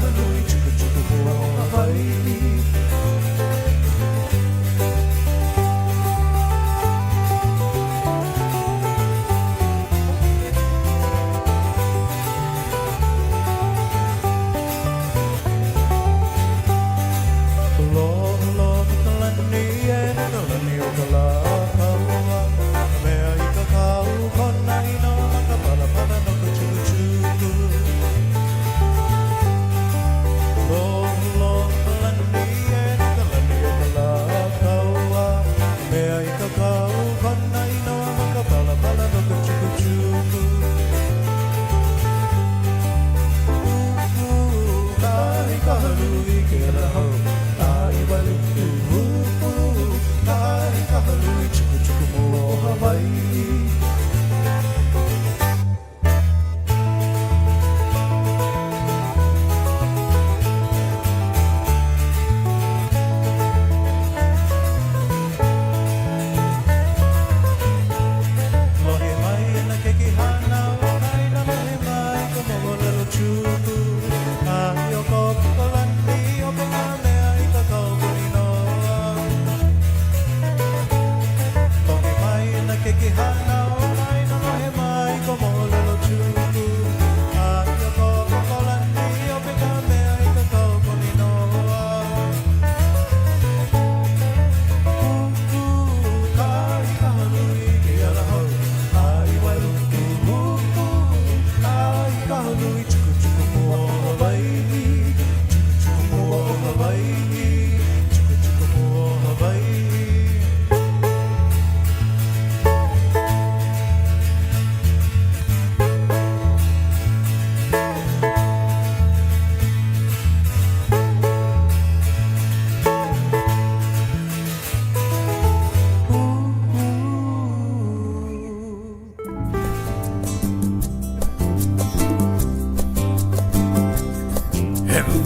kahanui chuku chuku mo Hawaii.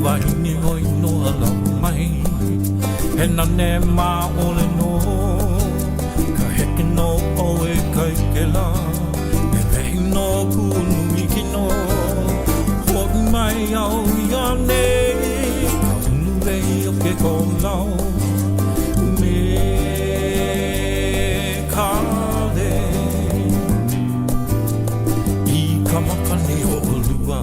Waini hoi no ala mai He nane mā ole no Ka heke no oe kai ke la He vehi no kunu iki no Hoi mai au ia nei Ka unu vehi o ke kolau Me kale I ka makane o olua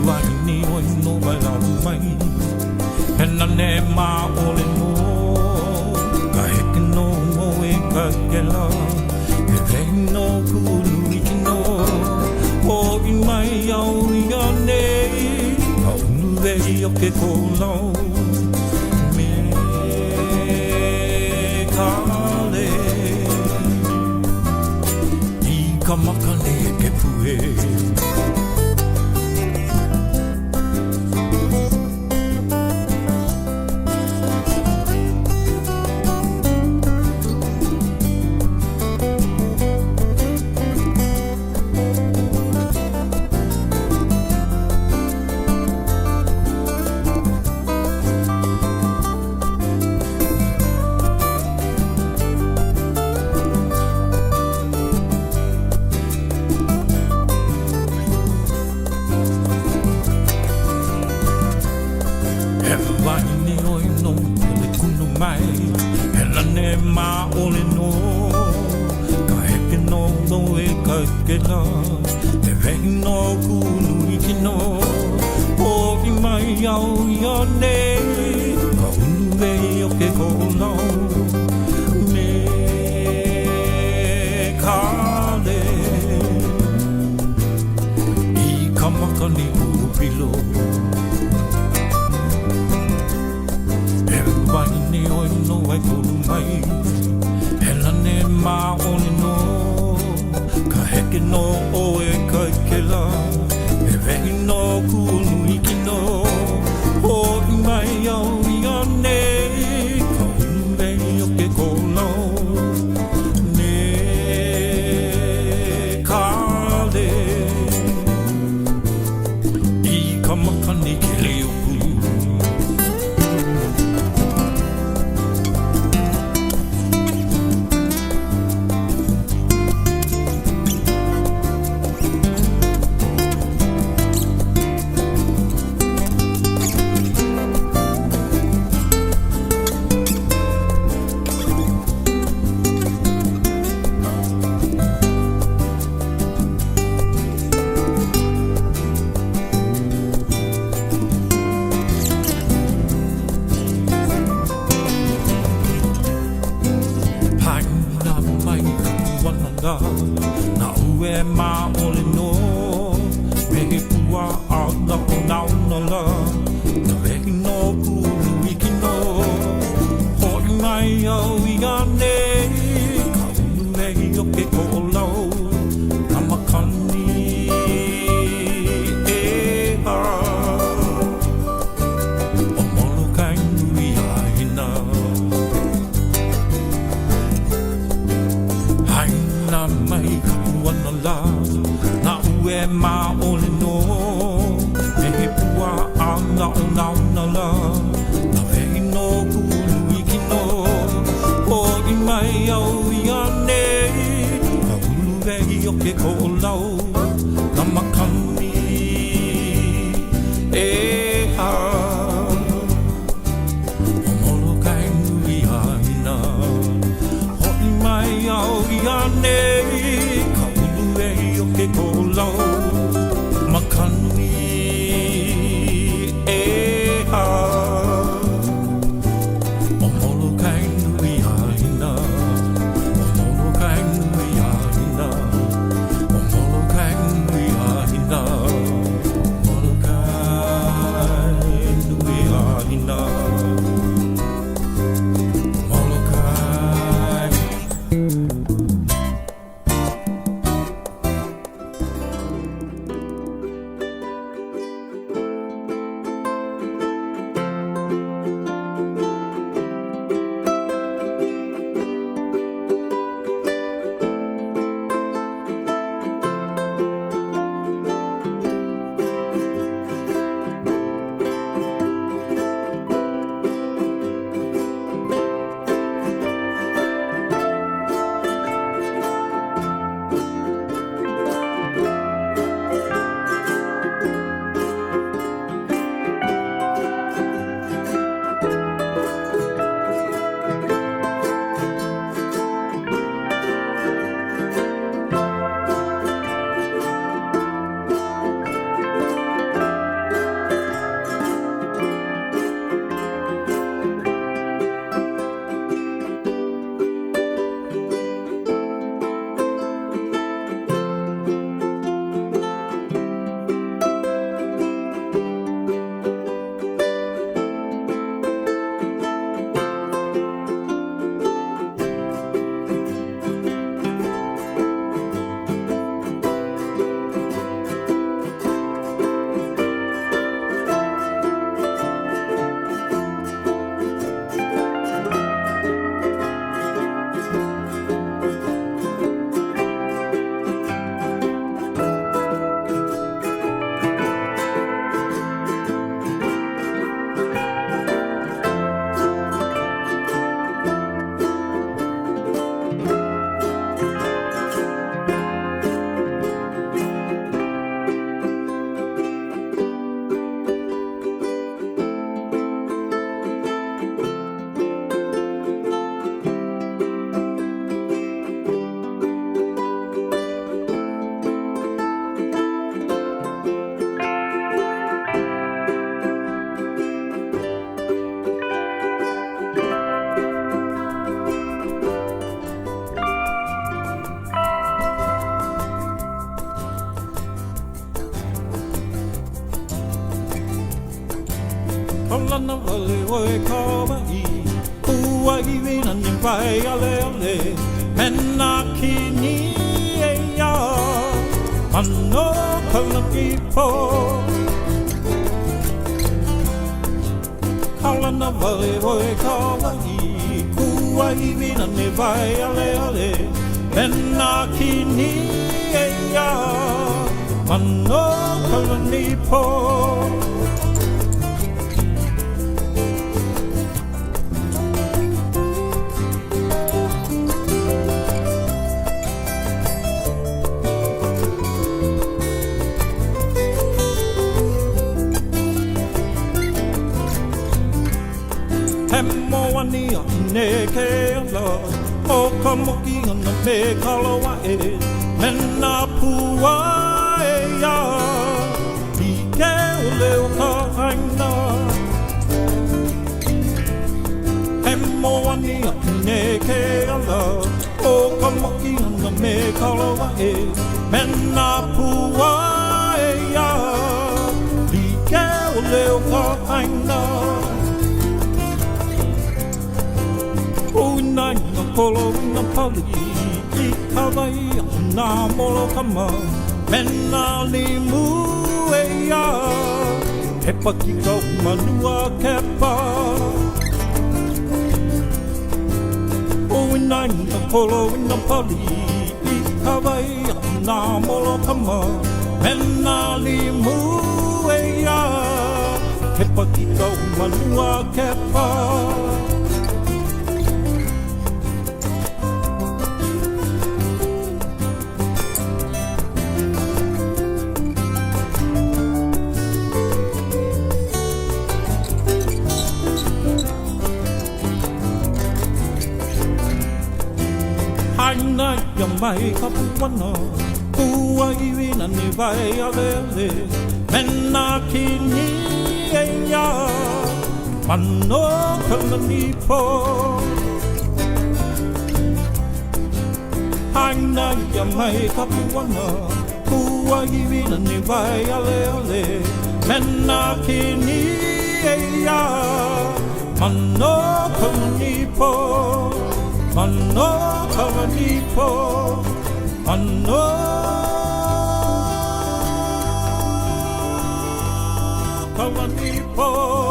Waini hoi no ala mai He nane mā ole no Ka heke no oe ka ke la He vehi no kunu iki no Hoi mai au ia nei Ka unu vehi o ke kolau Me kale I ka makane ke pue Waini hoi no ole kunu mai He lane mā ole no Ka heke no loe ka ke la He vehi no kunu iki no Hoi mai au ia nei Ka unu vehi o ke kolau Me kale I ka makani upilo Waini hoi no ai kuru mai He lane mā ole no Ka heke no oe kai ke la He vehi no kunu iki no Hoi mai au ia nei Ka unu vehi o ke kolau Ne kale I ka maka e ma ole no me he pua a na na na la na ve no ku wiki no ho mai o I ane ka ulu e I o ke ko lau kamakani e ha o molo kai nui a ina haina mai ka wana la na ue ma ole no me he pua a na na la na ve no ku wiki no ho I mai au I ane ka ulu e I o ke ko lau kamakani e ha o molo kai nui a ina ho I mai au I ane ka ulu e I o ke ko lau makani e ha o molo kai nui a ina o molo kai nui a ina o molo kai nui a ina molo kai nui a ina molo kai Kalana wale oi kawaii Ua iwi na nimpai ale ale Mena ki ni e ia Mano kalaki po Kalana wale oi kawaii Ua iwi na nimpai ale ale Mena ki ni e ia Mano kalaki po Moania ne ke ala o ka moki ana me Ala Wai mena pua e ia I ke ole o ka haina He moania ne ke ala o ka moki ana me Ala Wai Mena pua e ia Li ke o leo ka aina Uina ina kolo ina pali I ka wai na molo kama Mena limu e ia He paki kau manua ke pa Uina ina kolo ina pali I ka wai na molo kama Mena limu e ia He paki kau manua ke pa Haina ia mai ka puana Ua iwi na ni vai ale ale Mena ki ni e ia Mano kama ni po Haina ia mai ka puana Ua iwi na ni vai ale ale Mena ki ni e ia Mano kama ni po Mano kawanipo, mano kawanipo.